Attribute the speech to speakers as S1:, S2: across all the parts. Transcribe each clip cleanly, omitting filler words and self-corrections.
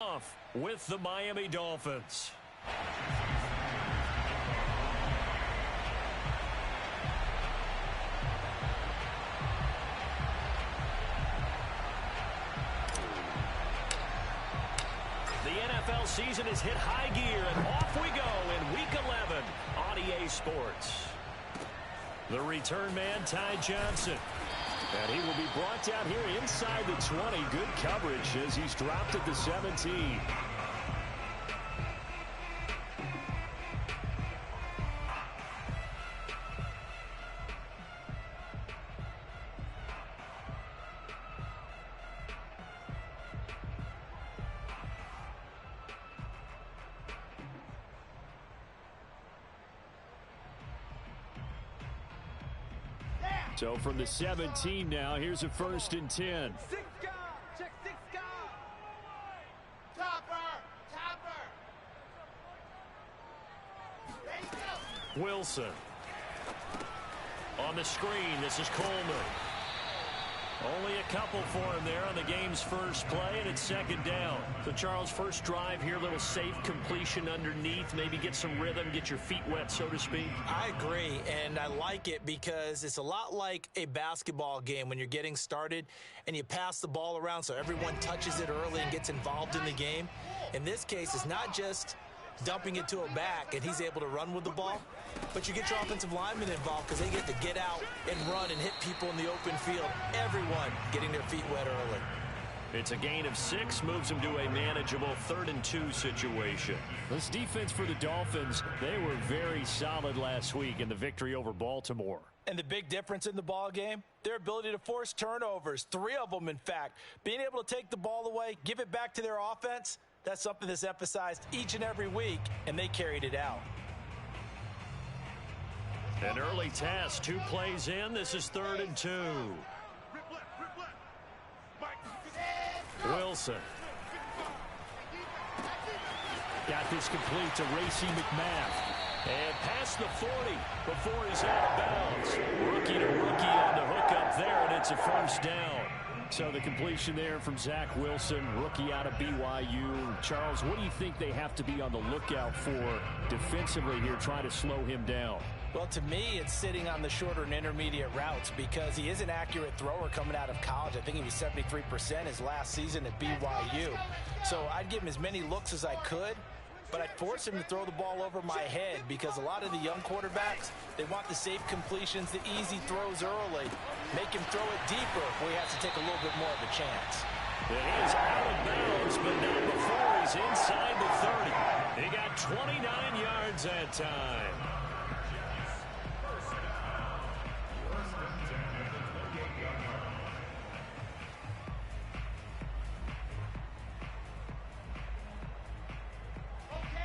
S1: Off with the Miami Dolphins. The NFL season has hit high gear, and off we go in Week 11 on EA Sports. The return man, Ty Johnson. And he will be brought down here inside the 20. Good coverage as he's dropped at the 17. So from the 17 now, here's a 1st and 10. Wilson. On the screen, this is Coleman. Only a couple for him there on the game's first play, and it's 2nd down. So, Charles, first drive here, little safe completion underneath, maybe get some rhythm, get your feet wet, so to speak.
S2: I agree, and I like it because it's a lot like a basketball game when you're getting started and you pass the ball around so everyone touches it early and gets involved in the game. In this case, it's not just dumping it to a back and he's able to run with the ball, but you get your offensive linemen involved because they get to get out and run and hit people in the open field. Everyone getting their feet wet early.
S1: It's a gain of 6, moves them to a manageable 3rd and 2 situation. This defense for the Dolphins, they were very solid last week in the victory over Baltimore.
S2: And the big difference in the ball game, their ability to force turnovers, 3 of them in fact. Being able to take the ball away, give it back to their offense, that's something that's emphasized each and every week, and they carried it out.
S1: An early task, 2 plays in. This is 3rd and 2. Wilson. Got this complete to Racey McMath. And past the 40 before he's out of bounds. Rookie to rookie on the hook up there, and it's a 1st down. So the completion there from Zach Wilson, rookie out of BYU. Charles, what do you think they have to be on the lookout for defensively here, trying to slow him down?
S2: Well, to me, it's sitting on the shorter and intermediate routes because he is an accurate thrower coming out of college. I think he was 73% his last season at BYU. So I'd give him as many looks as I could, but I'd force him to throw the ball over my head because a lot of the young quarterbacks, they want the safe completions, the easy throws early. Make him throw it deeper where he has to take a little bit more of a chance.
S1: It is out of bounds, but not before he's inside the 30. He got 29 yards that time.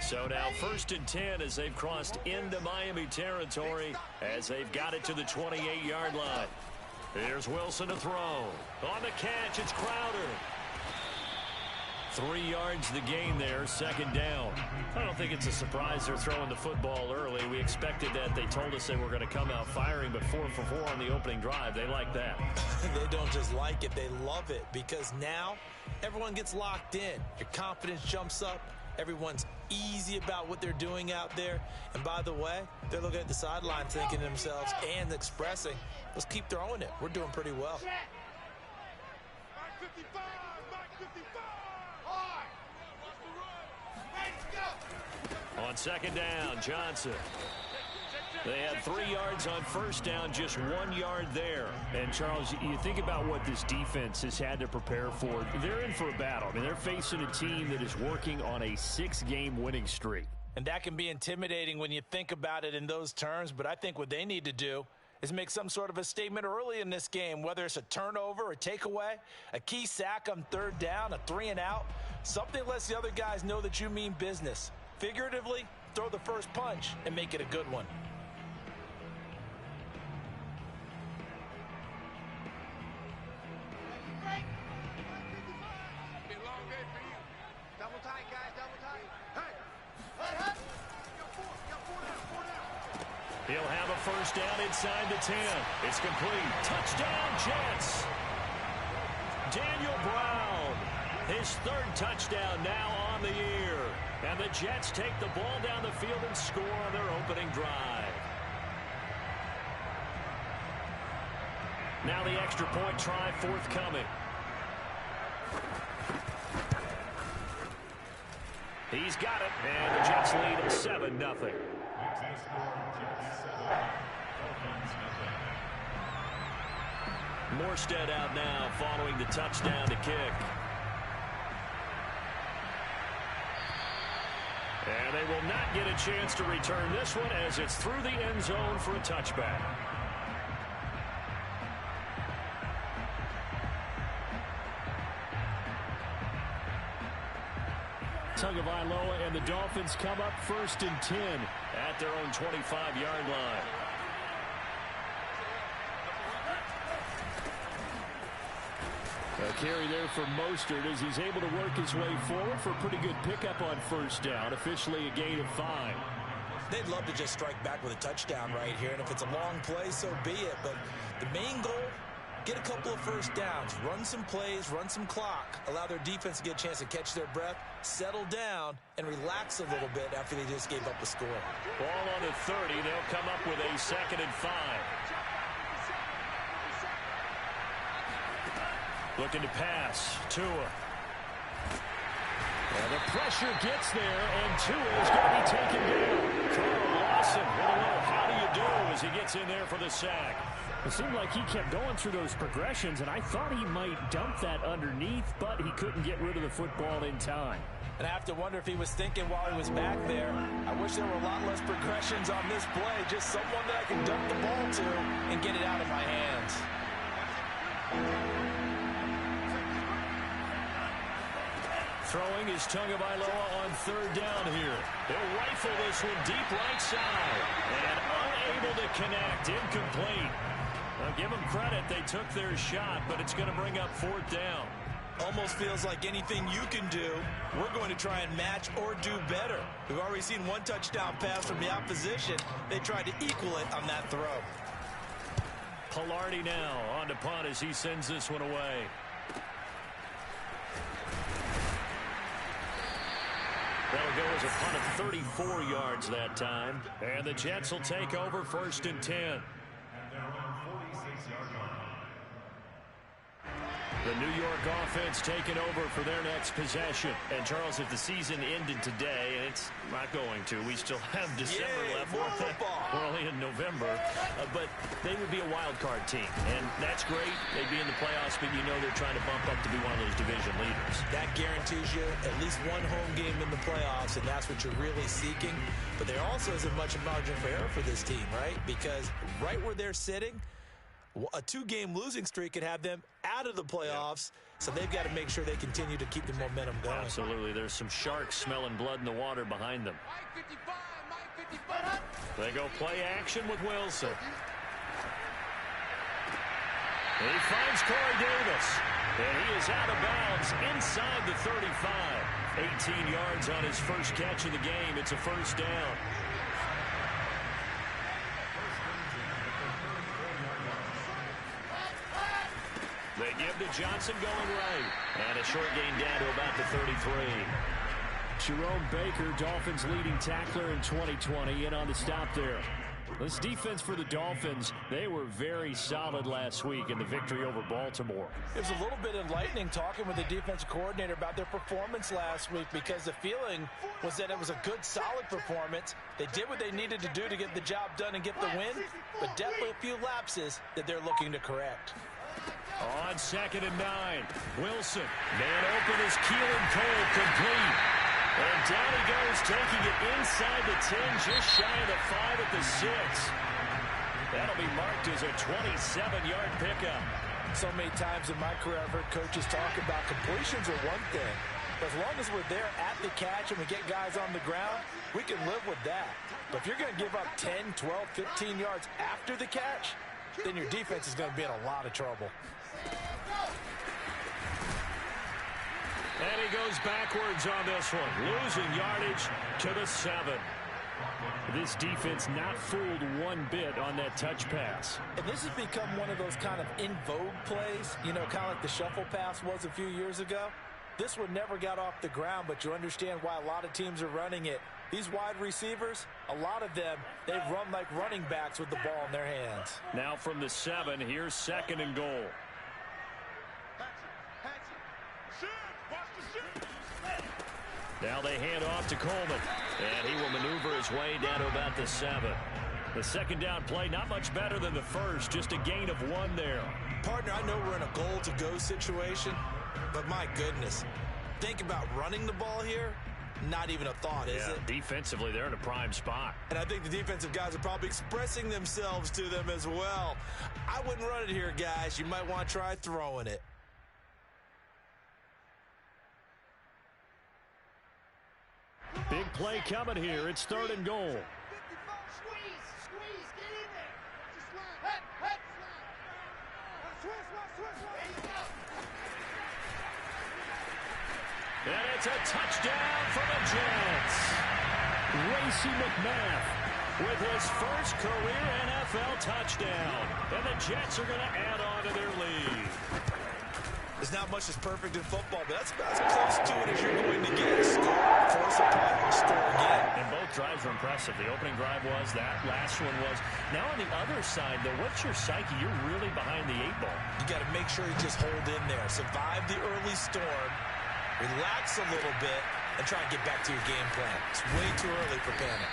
S1: So now 1st and 10 as they've crossed into Miami territory as they've got it to the 28-yard line. Here's Wilson to throw. On the catch, it's Crowder. 3 yards the gain there, 2nd down. I don't think it's a surprise they're throwing the football early. We expected that. They told us they were going to come out firing, but 4 for 4 on the opening drive. They like that.
S2: They don't just like it, they love it because now everyone gets locked in. Your confidence jumps up. Everyone's easy about what they're doing out there. And by the way, they're looking at the sideline thinking to themselves and expressing, let's keep throwing it. We're doing pretty well. On 2nd down, Johnson. They had 3 yards on 1st down, just 1 yard there. And, Charles, you think about what this defense has had to prepare for. They're in for a battle. I mean, they're facing a team that is working on a 6-game winning streak. And that can be intimidating when you think about it in those terms. But I think what they need to do is make some sort of a statement early in this game, whether it's a turnover, a takeaway, a key sack on 3rd down, a 3 and out. Something lets the other guys know that you mean business. Figuratively, throw the first punch and make it a good one.
S1: He'll have a 1st down inside the 10. It's complete. Touchdown, Jets. Daniel Brown
S2: His third touchdown now on the year. And the Jets take the ball down the field and score on their opening drive. Now the extra point try forthcoming. He's got it, and the Jets lead 7-0. Morstead out now following the touchdown to kick. And they will not get a chance to return this one as it's through the end zone for a touchback. Tagovailoa and the Dolphins come up 1st and 10 at their own 25-yard line. A carry there for Mostert as he's able to work his way forward for a pretty good pickup on 1st down. Officially a gain of 5.
S3: They'd love to just strike back with a touchdown right here, and if it's a long play, so be it. But the main goal, get a couple of 1st downs, run some plays, run some clock, allow their defense to get a chance to catch their breath, settle down, and relax a little bit after they just gave up a score.
S2: Ball on the 30. They'll come up with a 2nd and 5. Looking to pass. Tua. And the pressure gets there, and Tua is going to be taken down. Carl Lawson with a little how do you do as he gets in there for the sack.
S4: It seemed like he kept going through those progressions, and I thought he might dump that underneath, but he couldn't get rid of the football in time.
S3: And I have to wonder if he was thinking while he was back there, I wish there were a lot less progressions on this play, just someone that I can dump the ball to and get it out of my hands.
S2: Throwing is Tagovailoa on 3rd down here. They'll rifle this one deep right side. And unable to connect. Incomplete. Now give them credit. They took their shot, but it's going to bring up 4th down.
S3: Almost feels like anything you can do, we're going to try and match or do better. We've already seen one touchdown pass from the opposition. They tried to equal it on that throw.
S2: Palardy now on to punt as he sends this one away. That'll go as a punt of 34 yards that time. And the Jets will take over 1st and 10. The New York offense taking over for their next possession. And, Charles, if the season ended today, and it's not going to, we still have December left. We're only in November. But they would be a wild card team. And that's great. They'd be in the playoffs, but you know they're trying to bump up to be one of those division leaders.
S3: That guarantees you at least one home game in the playoffs, and that's what you're really seeking. But there also isn't much margin for error for this team, right? Because right where they're sitting, a 2-game losing streak could have them out of the playoffs, so they've got to make sure they continue to keep the momentum going.
S2: Absolutely. There's some sharks smelling blood in the water behind them. They go play action with Wilson. He finds Corey Davis, and he is out of bounds inside the 35. 18 yards on his first catch of the game. It's a 1st down. They give to Johnson going right. And a short gain down to about the 33.
S4: Jerome Baker, Dolphins leading tackler in 2020, in on the stop there. This defense for the Dolphins, they were very solid last week in the victory over Baltimore.
S3: It was a little bit enlightening talking with the defensive coordinator about their performance last week, because the feeling was that it was a good, solid performance. They did what they needed to do to get the job done and get the win, but definitely a few lapses that they're looking to correct.
S2: On 2nd and 9, Wilson. Man open is Keelan Cole, complete. And down he goes, taking it inside the 10, just shy of the 5 at the 6. That'll be marked as a 27-yard pickup.
S3: So many times in my career I've heard coaches talk about completions are one thing. But as long as we're there at the catch and we get guys on the ground, we can live with that. But if you're going to give up 10, 12, 15 yards after the catch, then your defense is going to be in a lot of trouble.
S2: And he goes backwards on this one, losing yardage to the 7.
S4: This defense not fooled one bit on that touch pass.
S3: And this has become one of those kind of in vogue plays, you know, kind of like the shuffle pass was a few years ago. This one never got off the ground, but you understand why a lot of teams are running it. These wide receivers, a lot of them, they run like running backs with the ball in their hands.
S2: Now from the 7, here's 2nd and goal. Now they hand off to Coleman, and he will maneuver his way down to about the 7. The 2nd down play, not much better than the first, just a gain of 1 there.
S3: Partner, I know we're in a goal-to-go situation, but my goodness, think about running the ball here. Not even a thought, is it?
S2: Defensively, they're in a prime spot.
S3: And I think the defensive guys are probably expressing themselves to them as well. I wouldn't run it here, guys. You might want to try throwing it.
S2: Big play coming here. It's 3rd and goal. And it's a touchdown for the Jets. Racey McMath with his first career NFL touchdown. And the Jets are going to add on to their lead.
S3: There's not much that's perfect in football, but that's about as close to it as you're going to get. Score, force a punt, score again.
S2: And both drives were impressive. The opening drive was, that last one was. Now on the other side, though, what's your psyche? You're really behind the 8 ball.
S3: You got to make sure you just hold in there. Survive the early storm. Relax a little bit and try and get back to your game plan. It's way too early for panic.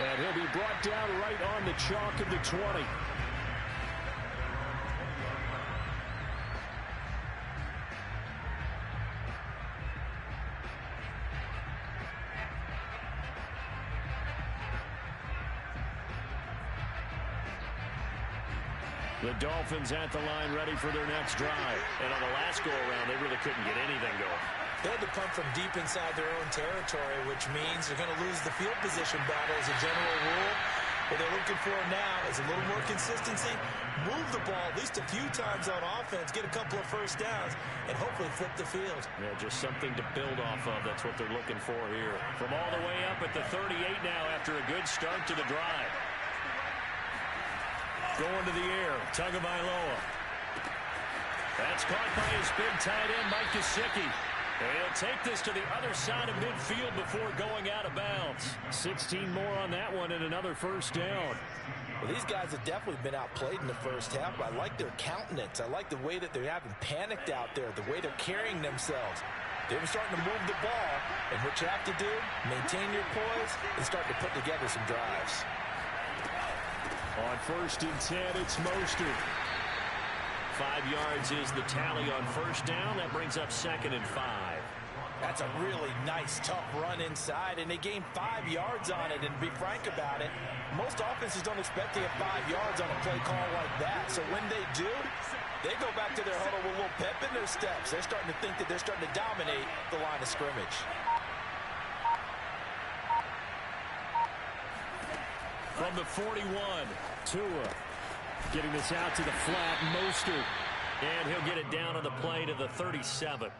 S4: And he'll be brought down right on the chalk of the 20.
S2: The Dolphins at the line ready for their next drive. And on the last go-around, they really couldn't get anything going.
S3: They had to punt from deep inside their own territory, which means they're going to lose the field position battle as a general rule. What they're looking for now is a little more consistency, move the ball at least a few times on offense, get a couple of first downs, and hopefully flip the field.
S2: Yeah, just something to build off of. That's what they're looking for here. From all the way up at the 38 now after a good start to the drive. Going to the air, Tagovailoa. That's caught by his big tight end, Mike Gesicki. He'll take this to the other side of midfield before going out of bounds.
S4: 16 more on that one and another first down.
S3: Well, these guys have definitely been outplayed in the first half, but I like their countenance. I like the way that they haven't panicked out there, the way they're carrying themselves. They're starting to move the ball, and what you have to do, maintain your poise and start to put together some drives.
S4: On 1st and 10, it's Mostert.
S2: 5 yards is the tally on first down. That brings up 2nd and 5.
S3: That's a really nice, tough run inside, and they gained 5 yards on it. And to be frank about it, most offenses don't expect to get 5 yards on a play call like that. So when they do, they go back to their huddle with a little pep in their steps. They're starting to think that they're starting to dominate the line of scrimmage.
S2: From the 41,
S4: Tua getting this out to the flat. Mostert.
S2: and he'll get it down on the play to the 37.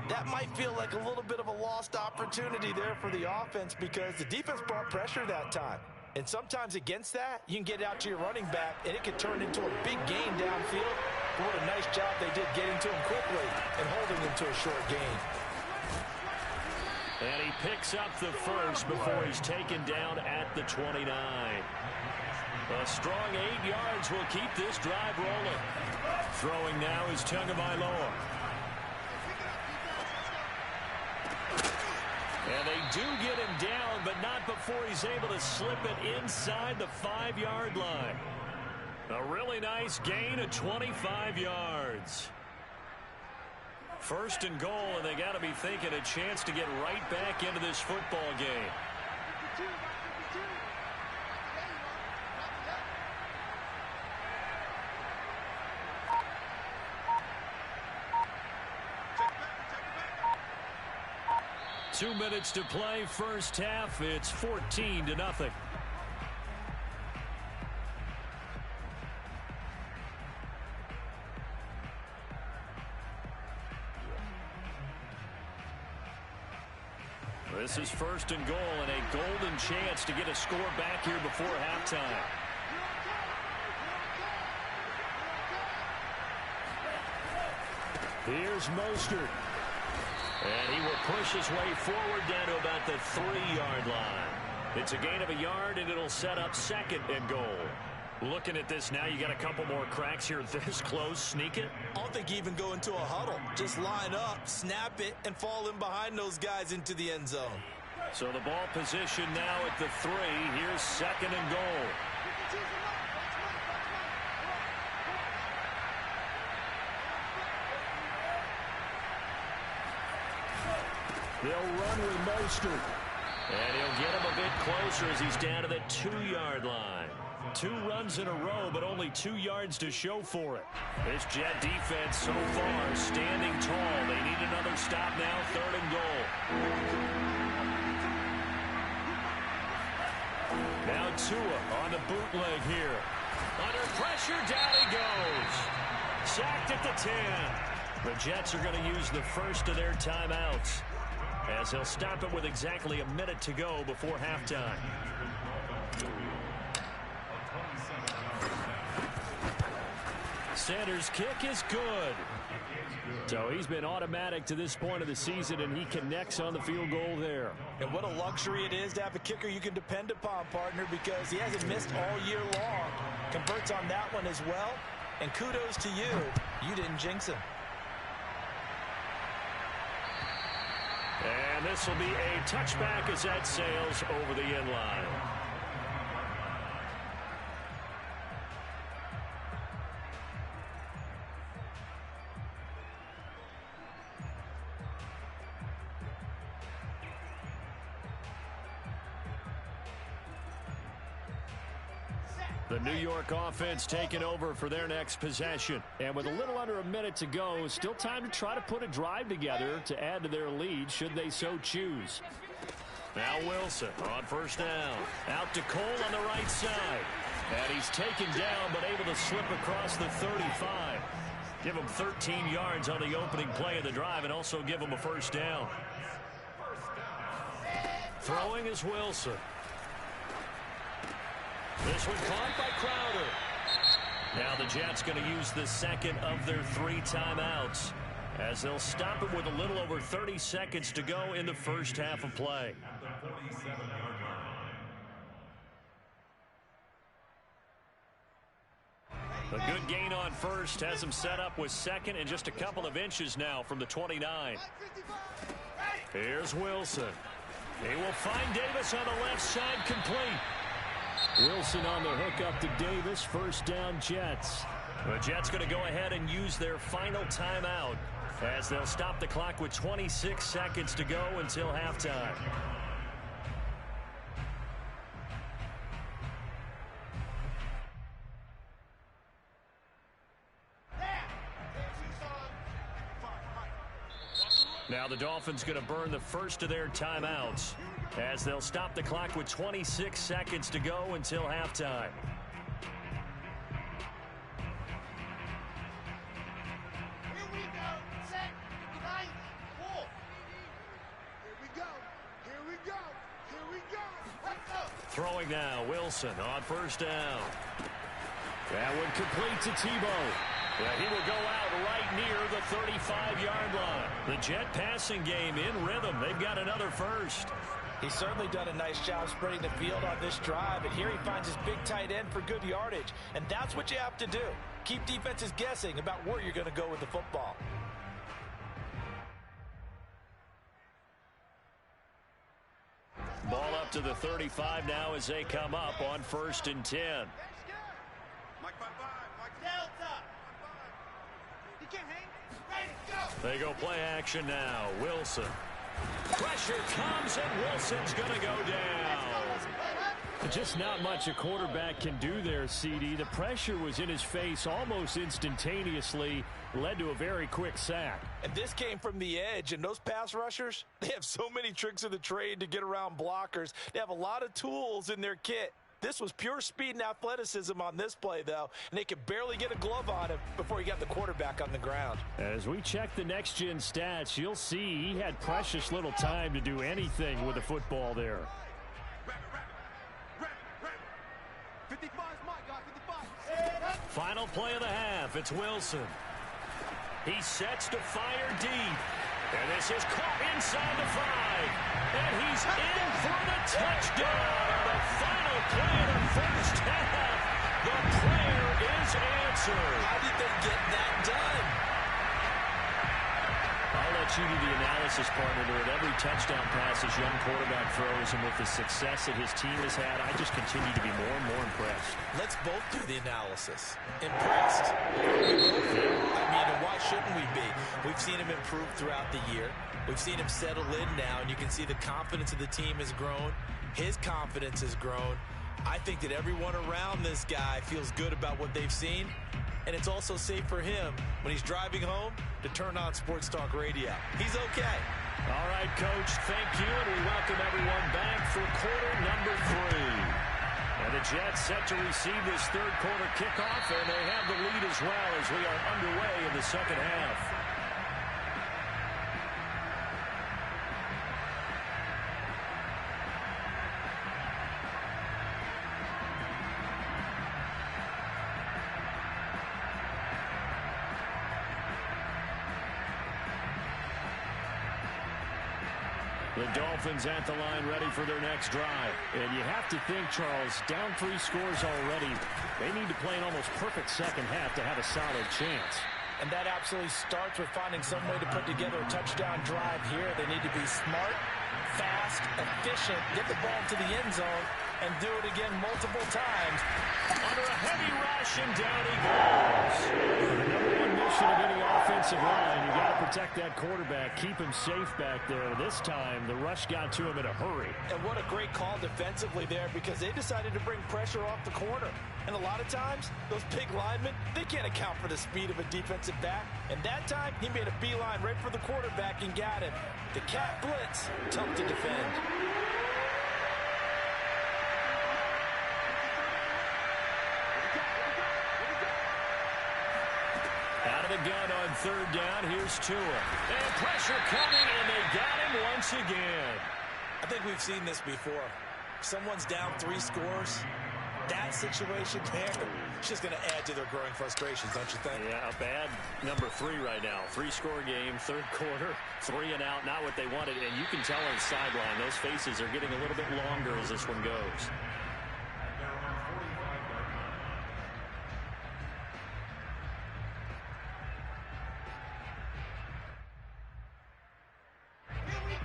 S3: That might feel like a little bit of a lost opportunity there for the offense because the defense brought pressure that time. And sometimes against that, you can get out to your running back, and it can turn into a big gain downfield. But what a nice job they did getting to him quickly and holding him to a short gain.
S2: And he picks up the first before he's taken down at the 29. A strong 8 yards will keep this drive rolling. Throwing now is Tagovailoa. And they do get him down, but not before he's able to slip it inside the 5-yard line. A really nice gain of 25 yards. First and goal, and they got to be thinking a chance to get right back into this football game. Two minutes to play, first half. It's 14-0. This is first and goal and a golden chance to get a score back here before halftime.
S4: Here's Mostert.
S2: And he will push his way forward down to about the 3-yard line. It's a gain of a yard, and it'll set up 2nd and goal. Looking at this now, you got a couple more cracks here this close. Sneak it?
S3: I don't think you even go into a huddle. Just line up, snap it, and fall in behind those guys into the end zone.
S2: So the ball position now at the 3. Here's 2nd and goal.
S4: They'll run with Mostert.
S2: And he'll get him a bit closer as he's down to the 2-yard line. 2 runs in a row, but only 2 yards to show for it. This Jet defense so far standing tall. They need another stop now, 3rd and goal. Now Tua on the bootleg here. Under pressure, down he goes. Sacked at the 10. The Jets are going to use the first of their timeouts, as they'll stop it with exactly a minute to go before halftime. Sanders' kick is good.
S4: So he's been automatic to this point of the season, and he connects on the field goal there.
S3: And what a luxury it is to have a kicker you can depend upon, partner, because he hasn't missed all year long. Converts on that one as well. And kudos to you. You didn't jinx him.
S2: And this will be a touchback as that sails over the end line. The New York offense taking over for their next possession.
S4: And with a little under a minute to go, still time to try to put a drive together to add to their lead should they so choose.
S2: Now Wilson on 1st down. Out to Cole on the right side. And he's taken down but able to slip across the 35. Give him 13 yards on the opening play of the drive and also give him a 1st down. Throwing is Wilson. This one caught by Crowder. Now the Jets going to use the 2nd of their 3 timeouts, as they'll stop it with a little over 30 seconds to go in the first half of play. A good gain on 1st has him set up with 2nd and just a couple of inches now from the 29. Here's Wilson. He will find Davis on the left side, complete.
S4: Wilson on the hook up to Davis. 1st down, Jets.
S2: The Jets going to go ahead and use their final timeout, as they'll stop the clock with 26 seconds to go until halftime. Now the Dolphins going to burn the first of their timeouts, as they'll stop the clock with 26 seconds to go until halftime.
S5: Here we go. Set. 9, 4. Here we go. Here we go. Here we go. Let's go.
S2: Throwing now, Wilson on 1st down.
S4: That one complete to Tebow.
S2: Yeah, he will go out right near the 35-yard line. The Jet passing game in rhythm. They've got another 1st.
S3: He's certainly done a nice job spreading the field on this drive, and here he finds his big tight end for good yardage. And that's what you have to do. Keep defenses guessing about where you're going to go with the football.
S2: Ball up to the 35 now as they come up on 1st and 10. They go play action now. Wilson. Pressure comes, and Wilson's going to go down.
S4: Just not much a quarterback can do there, CD. The pressure was in his face almost instantaneously, led to a very quick sack.
S3: And this came from the edge, and those pass rushers, they have so many tricks of the trade to get around blockers. They have a lot of tools in their kit. This was pure speed and athleticism on this play, though, and they could barely get a glove on him before he got the quarterback on the ground.
S4: As we check the next-gen stats, you'll see he had precious little time to do anything with the football there.
S5: 55 is Mike, guys. 55.
S2: Final play of the half. It's Wilson. He sets to fire deep. And this is caught inside the 5. And he's in for the touchdown. The final play of the first half. The prayer is answered.
S3: How did they get that done?
S2: I'll let you do the analysis, partner. With every touchdown pass his young quarterback throws, and with the success that his team has had, I just continue to be more and more impressed.
S3: Let's both do the analysis. Impressed. I mean, and why shouldn't we be? We've seen him improve throughout the year. We've seen him settle in now, and you can see the confidence of the team has grown. His confidence has grown. I think that everyone around this guy feels good about what they've seen, and it's also safe for him when he's driving home to turn on Sports Talk Radio. He's okay.
S2: All right, Coach, thank you, and we welcome everyone back for quarter number 3. And the Jets set to receive this third quarter kickoff, and they have the lead as well as we are underway in the second half. The Dolphins at the line ready for their next drive. And you have to think, Charles, down 3 scores already. They need to play an almost perfect second half to have a solid chance.
S3: And that absolutely starts with finding some way to put together a touchdown drive here. They need to be smart, fast, efficient, get the ball to the end zone, and do it again multiple times.
S2: Under a heavy rush, and down he goes.
S4: The number one mission of any offensive line, you got to protect that quarterback, keep him safe back there. This time, the rush got to him in a hurry.
S3: And what a great call defensively there, because they decided to bring pressure off the corner. And a lot of times, those big linemen, they can't account for the speed of a defensive back. And that time, he made a beeline right for the quarterback and got him. The cat blitz, tough to defend.
S2: Out of the gun on third down, here's Tua. And pressure coming, and they got him once again.
S3: I think we've seen this before. Someone's down 3 scores. That situation there, it's just going to add to their growing frustrations, don't you think?
S2: Yeah, a bad number 3 right now. 3-score game, third quarter, 3 and out, not what they wanted. And you can tell on the sideline, those faces are getting a little bit longer as this one goes.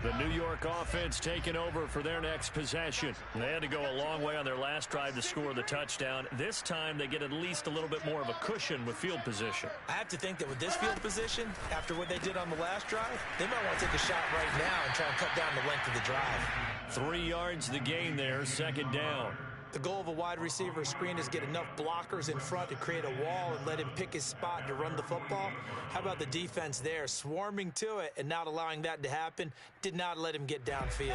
S2: The New York offense taking over for their next possession. They had to go a long way on their last drive to score the touchdown. This time they get at least a little bit more of a cushion with field position.
S3: I have to think that with this field position, after what they did on the last drive, they might want to take a shot right now and try and cut down the length of the drive.
S2: 3 yards the gain there, second down.
S3: The goal of a wide receiver screen is get enough blockers in front to create a wall and let him pick his spot to run the football. How about the defense there, swarming to it and not allowing that to happen? Did not let him get downfield.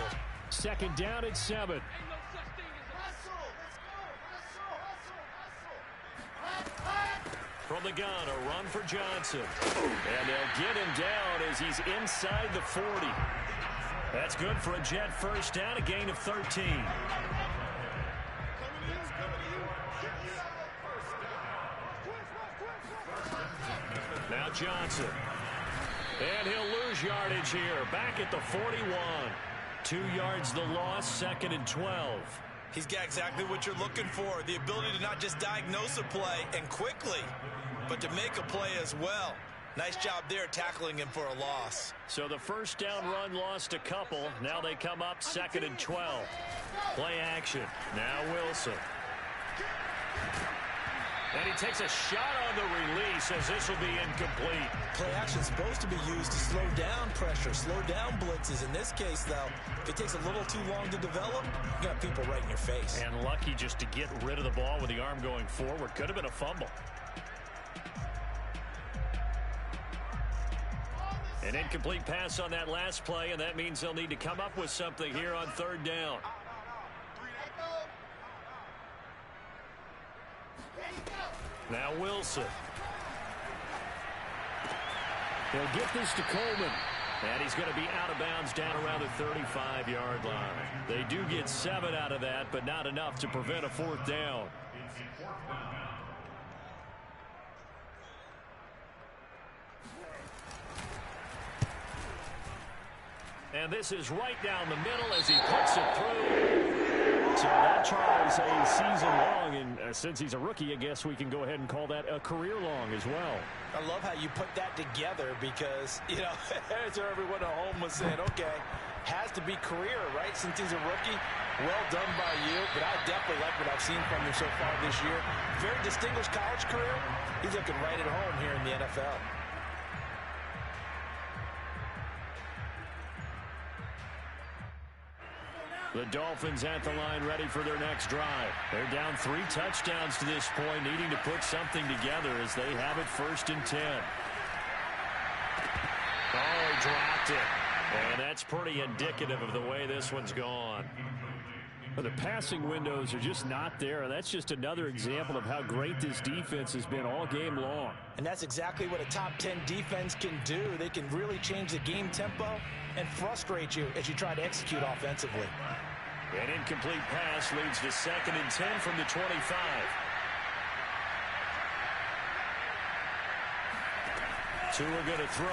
S4: Second down at 7.
S2: From the gun, a run for Johnson. And they'll get him down as he's inside the 40. That's good for a Jet first down, a gain of 13. Now Johnson. And he'll lose yardage here. Back at the 41. 2 yards the loss, second and 12.
S3: He's got exactly what you're looking for. The ability to not just diagnose a play and quickly, but to make a play as well. Nice job there tackling him for a loss.
S2: So the first down run lost a couple. Now they come up second and 12. Play action. Now Wilson. And he takes a shot on the release as this will be incomplete.
S3: Play action is supposed to be used to slow down pressure, slow down blitzes. In this case, though, if it takes a little too long to develop, you got people right in your face.
S2: And lucky just to get rid of the ball with the arm going forward. Could have been a fumble. An incomplete pass on that last play, and that means they'll need to come up with something here on third down. Now Wilson.
S4: They'll get this to Coleman.
S2: And he's going to be out of bounds down around the 35-yard line. They do get 7 out of that, but not enough to prevent a fourth down. And this is right down the middle as he puts it through.
S4: So that, Charles, a season long, and since he's a rookie, I guess we can go ahead and call that a career long as well.
S3: I love how you put that together because, you know, as everyone at home was saying, okay, has to be career, right? Since he's a rookie, well done by you. But I definitely like what I've seen from him so far this year. Very distinguished college career. He's looking right at home here in the NFL.
S4: The Dolphins at the line ready for their next drive. They're down 3 touchdowns to this point, needing to put something together as they have it 1st and 10.
S2: Oh, he dropped it. And that's pretty indicative of the way this one's gone.
S4: Well, the passing windows are just not there, and that's just another example of how great this defense has been all game long.
S3: And that's exactly what a top 10 defense can do. They can really change the game tempo and frustrate you as you try to execute offensively.
S2: An incomplete pass leads to 2nd and 10 from the 25. Tua going to throw.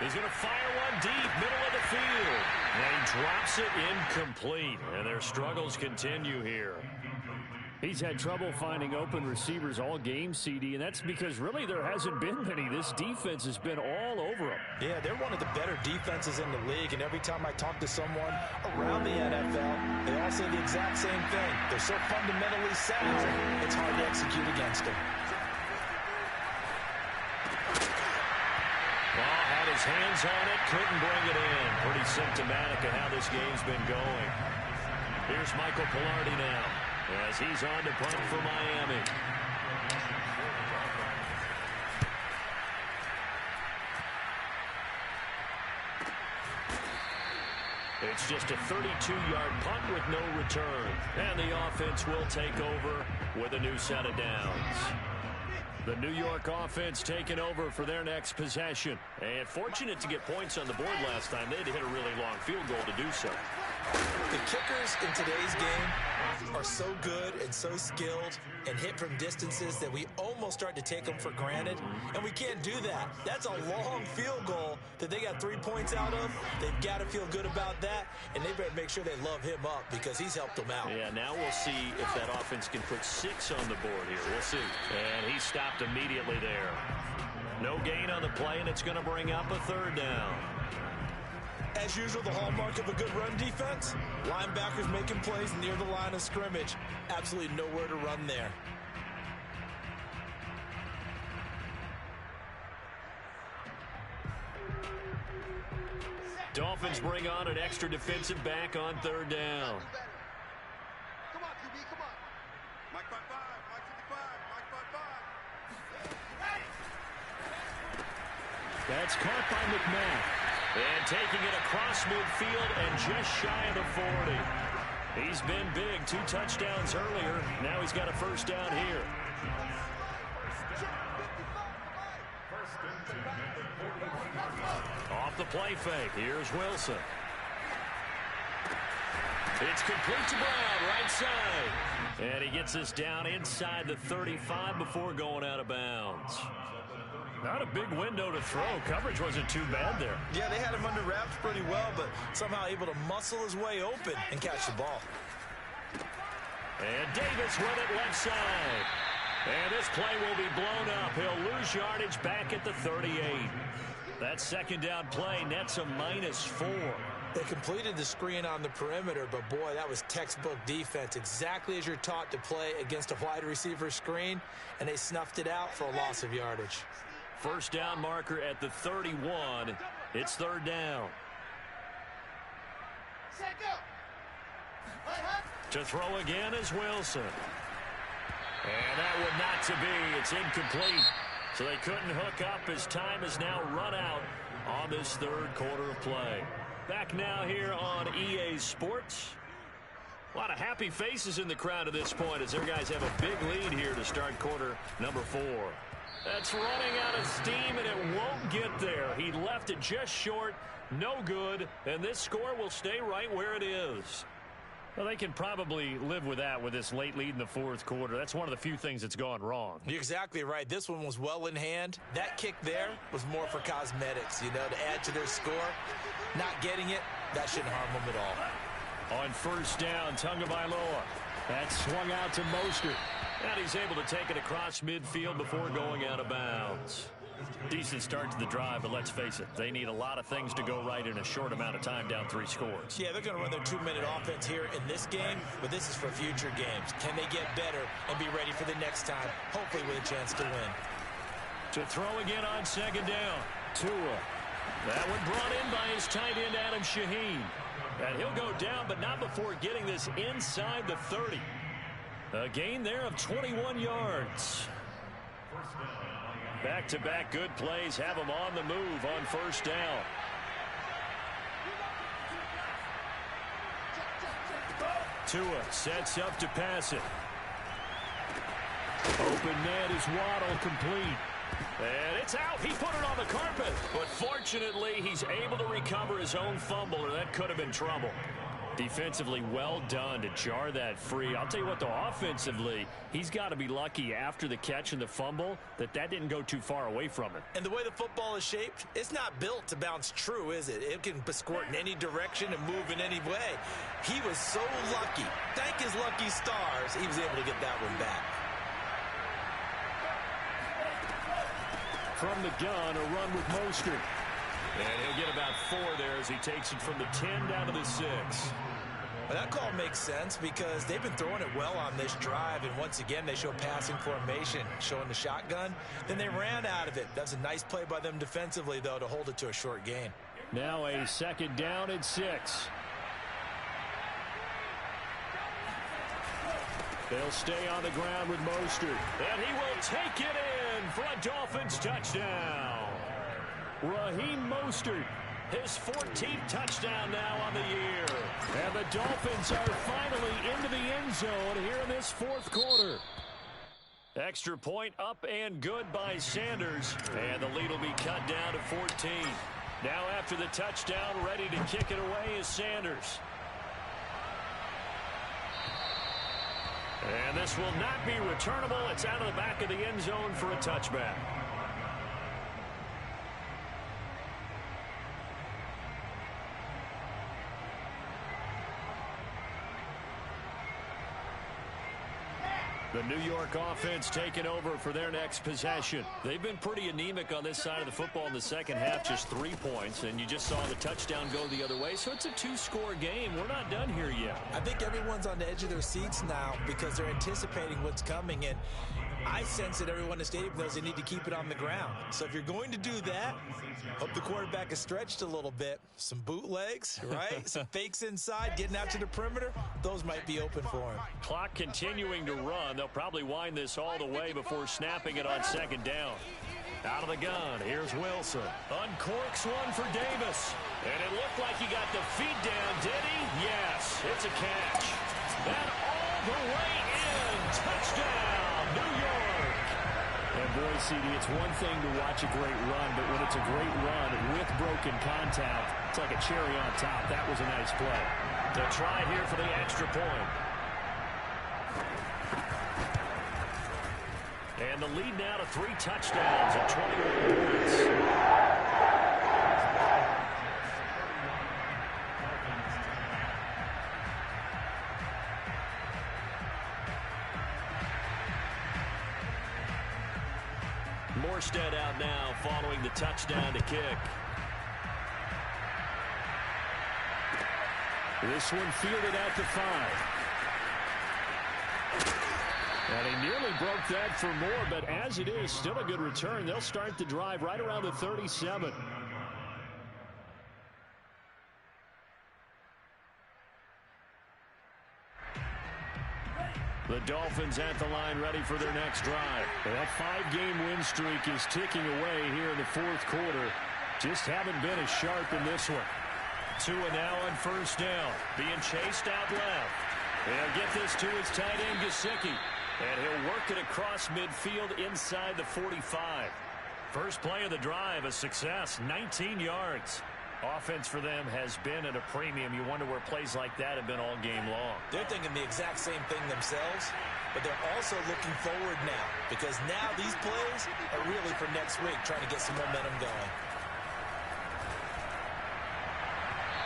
S2: He's going to fire one deep, middle of the field. And he drops it incomplete. And their struggles continue here.
S4: He's had trouble finding open receivers all game, CD, and that's because really there hasn't been many. This defense has been all over them.
S3: Yeah, they're one of the better defenses in the league, and every time I talk to someone around the NFL, they all say the exact same thing. They're so fundamentally sound, it's hard to execute against them.
S2: Well, had his hands on it, couldn't bring it in. Pretty symptomatic of how this game's been going. Here's Michael Palardy now, as he's on to punt for Miami. It's just a 32-yard punt with no return. And the offense will take over with a new set of downs. The New York offense taking over for their next possession. And fortunate to get points on the board last time. They had to hit a really long field goal to do so.
S3: The kickers in today's game are so good and so skilled and hit from distances that we almost start to take them for granted, and we can't do that. That's a long field goal that they got 3 points out of. They've got to feel good about that, and they better make sure they love him up because he's helped them out.
S2: Yeah, now we'll see if that offense can put 6 on the board here. We'll see. And he stopped immediately there. No gain on the play, and it's going to bring up a 3rd down.
S3: As usual, the hallmark of a good run defense, linebackers making plays near the line of scrimmage. Absolutely nowhere to run there.
S2: Dolphins bring on an extra defensive back on 3rd down.
S5: Come on, QB, come on. Mike 5-5, Mike 55, Mike 5-5.
S4: That's caught by McMath.
S2: And taking it across midfield and just shy of the 40. He's been big. 2 touchdowns earlier. Now he's got a 1st down here. Off the play fake. Here's Wilson. It's complete to Brown, right side. And he gets this down inside the 35 before going out of bounds. Not a big window to throw. Coverage wasn't too bad there.
S3: Yeah, they had him under wraps pretty well, but somehow able to muscle his way open and catch the ball.
S2: And Davis with it left side. And this play will be blown up. He'll lose yardage back at the 38. That 2nd down play nets a -4.
S3: They completed the screen on the perimeter, but boy, that was textbook defense. Exactly as you're taught to play against a wide receiver screen, and they snuffed it out for a loss of yardage.
S2: 1st down marker at the 31. It's 3rd down.
S5: Set, go.
S2: To throw again is Wilson. And that one not to be. It's incomplete. So they couldn't hook up as time is now run out on this 3rd quarter of play. Back now here on EA Sports. A lot of happy faces in the crowd at this point as their guys have a big lead here to start quarter number 4. That's running out of steam, and it won't get there. He left it just short, no good, and this score will stay right where it is.
S4: Well, they can probably live with that with this late lead in the fourth quarter. That's one of the few things that's gone wrong.
S3: You're exactly right. This one was well in hand. That kick there was more for cosmetics, you know, to add to their score. Not getting it, that shouldn't harm them at all.
S2: On first down, Tagovailoa. That's swung out to Mostert. And he's able to take it across midfield before going out of bounds.
S4: Decent start to the drive, but let's face it, they need a lot of things to go right in a short amount of time, down 3 scores.
S3: Yeah, they're going to run their 2-minute offense here in this game, but this is for future games. Can they get better and be ready for the next time, hopefully with a chance to win?
S2: To throw again on second down. Tua. That one brought in by his tight end, Adam Shaheen. And he'll go down, but not before getting this inside the 30. A gain there of 21 yards. Back-to-back good plays have him on the move on first down. Tua sets up to pass it. Open net is Waddle, complete. And it's out. He put it on the carpet. But fortunately, he's able to recover his own fumble, or that could have been trouble.
S4: Defensively, well done to jar that free. I'll tell you what, though, offensively, he's got to be lucky after the catch and the fumble that didn't go too far away from him.
S3: And the way the football is shaped, it's not built to bounce true, is it? It can squirt in any direction and move in any way. He was so lucky. Thank his lucky stars, he was able to get that one back.
S2: From the gun, a run with Mostert. And he'll get about 4 there as he takes it from the 10 down to the 6.
S3: Well, that call makes sense because they've been throwing it well on this drive, and once again they show passing formation, showing the shotgun. Then they ran out of it. That's a nice play by them defensively, though, to hold it to a short gain.
S2: Now a second down and 6. They'll stay on the ground with Mostert. And he will take it in for a Dolphins touchdown. Raheem Mostert, his 14th touchdown now on the year. And the Dolphins are finally into the end zone here in this fourth quarter.
S4: Extra point up and good by Sanders. And the lead will be cut down to 14. Now after the touchdown, ready to kick it away is Sanders. And this will not be returnable. It's out of the back of the end zone for a touchback.
S2: The New York offense taking over for their next possession.
S4: They've been pretty anemic on this side of the football in the second half, just 3 points, and you just saw the touchdown go the other way, so it's a 2-score game. We're not done here yet.
S3: I think everyone's on the edge of their seats now because they're anticipating what's coming, and I sense that everyone in the stadium knows they need to keep it on the ground. So if you're going to do that, hope the quarterback is stretched a little bit. Some bootlegs, right? Some fakes inside, getting out to the perimeter. Those might be open for him.
S4: Clock continuing to run. They'll probably wind this all the way before snapping it on second down. Out of the gun, here's Wilson. Uncorks one for Davis. And it looked like he got the feet down, did he? Yes, it's a catch. And all the way in. Touchdown, New York.
S2: And boy, CD, it's one thing to watch a great run, but when it's a great run with broken contact, it's like a cherry on top. That was a nice play.
S4: They'll try here for the extra point. And the lead now to 3 touchdowns and 21 points. Morstead out now following the touchdown to kick.
S2: This one fielded at the 5. And he nearly broke that for more, but as it is, still a good return. They'll start the drive right around the 37.
S4: The Dolphins at the line ready for their next drive.
S2: That 5-game win streak is ticking away here in the fourth quarter. Just haven't been as sharp in this one.
S4: Tua now on first down, being chased out left. He'll get this to his tight end, Gesicki. And he'll work it across midfield inside the 45. First play of the drive, a success, 19 yards.
S2: Offense for them has been at a premium. You wonder where plays like that have been all game long.
S3: They're thinking the exact same thing themselves, but they're also looking forward now because now these plays are really for next week, trying to get some momentum going.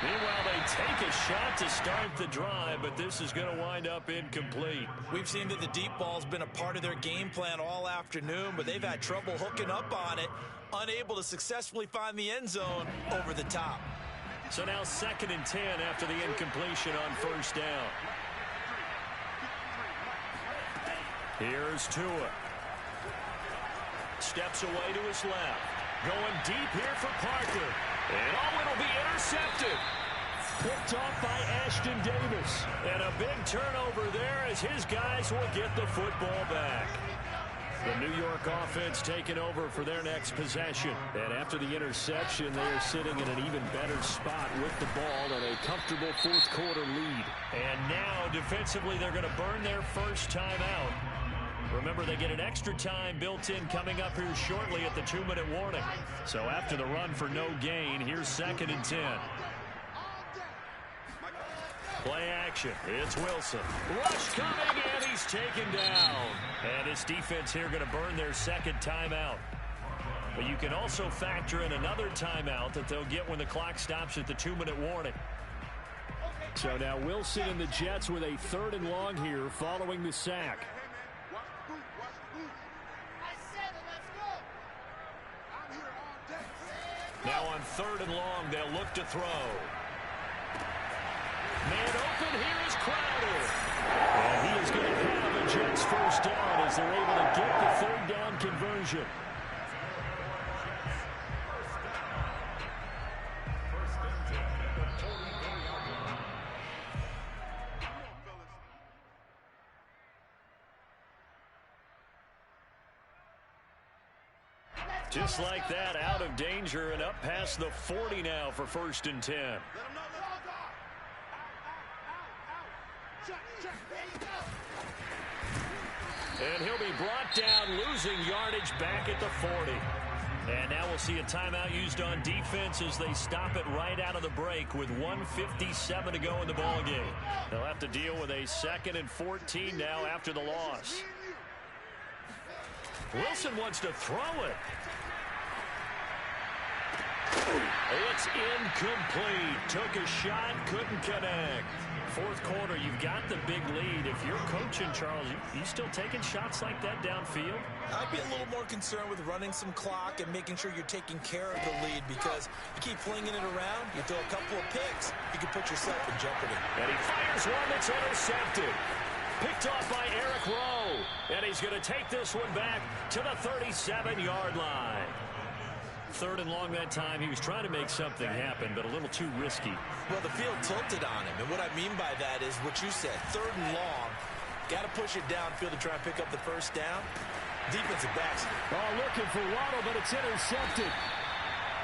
S2: Meanwhile, they take a shot to start the drive, but this is going to wind up incomplete.
S3: We've seen that the deep ball's been a part of their game plan all afternoon, but they've had trouble hooking up on it, unable to successfully find the end zone over the top.
S2: So now 2nd and 10 after the incompletion on first down. Here's Tua. Steps away to his left. Going deep here for Parker. And it'll be intercepted. Picked off by Ashton Davis. And a big turnover there as his guys will get the football back. The New York offense taking over for their next possession. And after the interception, they are sitting in an even better spot with the ball and a comfortable fourth quarter lead. And now, defensively, they're going to burn their first time out. Remember, they get an extra time built in coming up here shortly at the 2-minute warning. So after the run for no gain, here's 2nd and 10. Play action. It's Wilson. Rush coming, and he's taken down. And this defense here going to burn their second timeout. But you can also factor in another timeout that they'll get when the clock stops at the 2-minute warning. So now Wilson and the Jets with a 3rd and long here following the sack. Now on 3rd and long, they'll look to throw. Man open, here is Crowder. And he is going to have a Jets first down as they're able to get the 3rd down conversion. Just like that, out of danger and up past the 40 now for 1st and 10. And he'll be brought down, losing yardage back at the 40. And now we'll see a timeout used on defense as they stop it right out of the break with 1:57 to go in the ballgame. They'll have to deal with a 2nd and 14 now after the loss. Wilson wants to throw it. It's incomplete. Took a shot, couldn't connect. 4th quarter, you've got the big lead. If you're coaching, Charles, you still taking shots like that downfield?
S3: I'd be a little more concerned with running some clock and making sure you're taking care of the lead because you keep flinging it around, you throw a couple of picks, you can put yourself in jeopardy.
S2: And he fires one that's intercepted. Picked off by Eric Rowe. And he's going to take this one back to the 37-yard line. 3rd and long that time. He was trying to make something happen, but a little too risky.
S3: Well, the field tilted on him. And what I mean by that is what you said. 3rd and long. Got to push it downfield to try and pick up the first down. Defensive backs.
S2: Oh, looking for Waddle, but it's intercepted.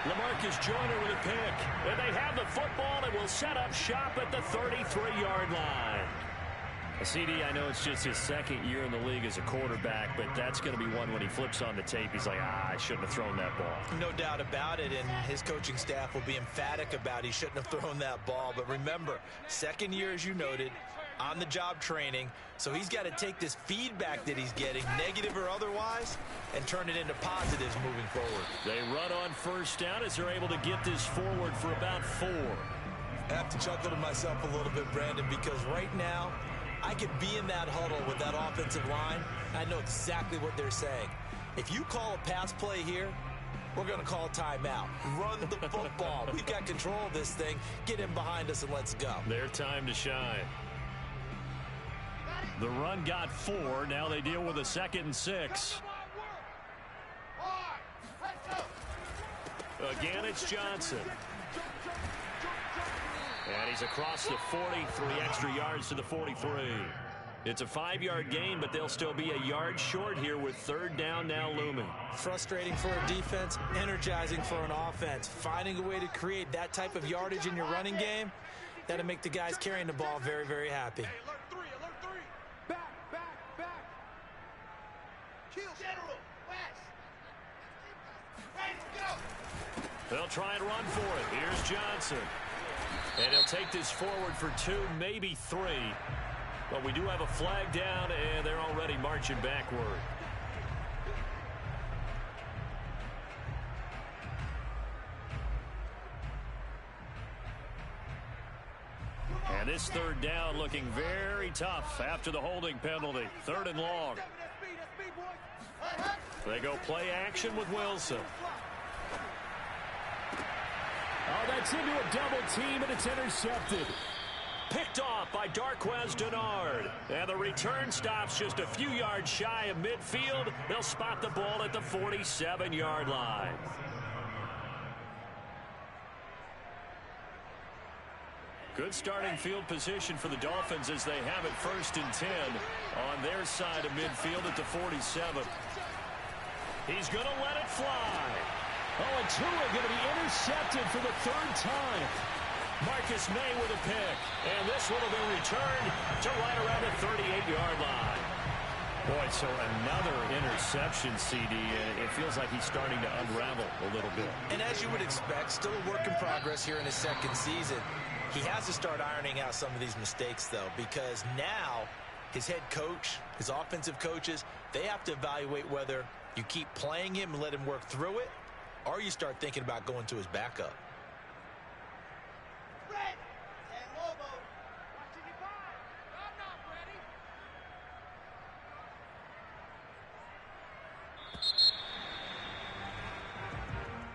S2: LaMarcus Joyner with a pick. And they have the football and will set up shop at the 33-yard line. CD, I know it's just his 2nd year in the league as a quarterback, but that's going to be one when he flips on the tape. He's like, I shouldn't have thrown that ball.
S3: No doubt about it, and his coaching staff will be emphatic about he shouldn't have thrown that ball. But remember, 2nd year, as you noted, on-the-job training, so he's got to take this feedback that he's getting, negative or otherwise, and turn it into positives moving forward.
S2: They run on first down as they're able to get this forward for about 4.
S3: I have to chuckle to myself a little bit, Brandon, because right now, I could be in that huddle with that offensive line. I know exactly what they're saying. If you call a pass play here, we're going to call timeout. Run the football. We've got control of this thing. Get in behind us and let's go.
S2: Their time to shine. The run got 4. Now they deal with a 2nd and 6. Again, it's Johnson. And he's across the 40, 3 extra yards to the 43. It's a 5-yard gain, but they'll still be a yard short here with 3rd down now looming.
S3: Frustrating for a defense, energizing for an offense. Finding a way to create that type of yardage in your running game, that'll make the guys carrying the ball very, very happy.
S5: Hey, alert 3. Back. Kill General. West. Ready to go.
S2: They'll try and run for it. Here's Johnson. And he'll take this forward for 2, maybe 3. But we do have a flag down, and they're already marching backward. And this third down looking very tough after the holding penalty. 3rd and long. They go play action with Wilson.
S4: Oh, that's into a double team, and it's intercepted.
S2: Picked off by Darqueze Dennard. And the return stops just a few yards shy of midfield. They'll spot the ball at the 47-yard line. Good starting field position for the Dolphins as they have it 1st and 10 on their side of midfield at the 47. He's going to let it fly.
S4: Oh, and Tua going to be intercepted for the 3rd time.
S2: Marcus May with a pick. And this one will be returned to right around the 38-yard line.
S4: Boy, so another interception, CD. It feels like he's starting to unravel a little bit.
S3: And as you would expect, still a work in progress here in his 2nd season. He has to start ironing out some of these mistakes, though, because now his head coach, his offensive coaches, they have to evaluate whether you keep playing him and let him work through it, or you start thinking about going to his backup.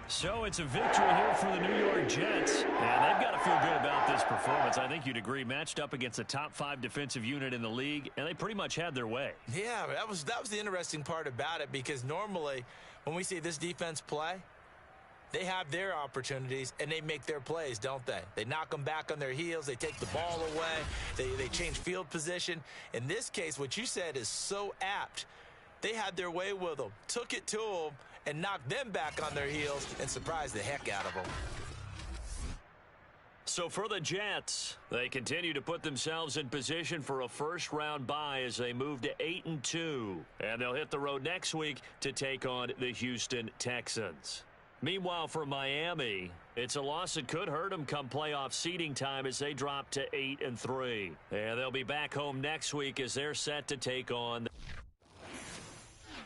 S2: So it's a victory here for the New York Jets. And they've got to feel good about this performance. I think you'd agree, matched up against a top 5 defensive unit in the league, and they pretty much had their way.
S3: Yeah, that was the interesting part about it, because normally when we see this defense play, they have their opportunities and they make their plays, don't they? They knock them back on their heels. They take the ball away. They change field position. In this case, what you said is so apt. They had their way with them, took it to them, and knocked them back on their heels and surprised the heck out of them.
S2: So for the Jets, they continue to put themselves in position for a 1st-round bye as they move to 8-2. And they'll hit the road next week to take on the Houston Texans. Meanwhile, for Miami, it's a loss that could hurt them come playoff seeding time as they drop to 8-3. And they'll be back home next week as they're set to take on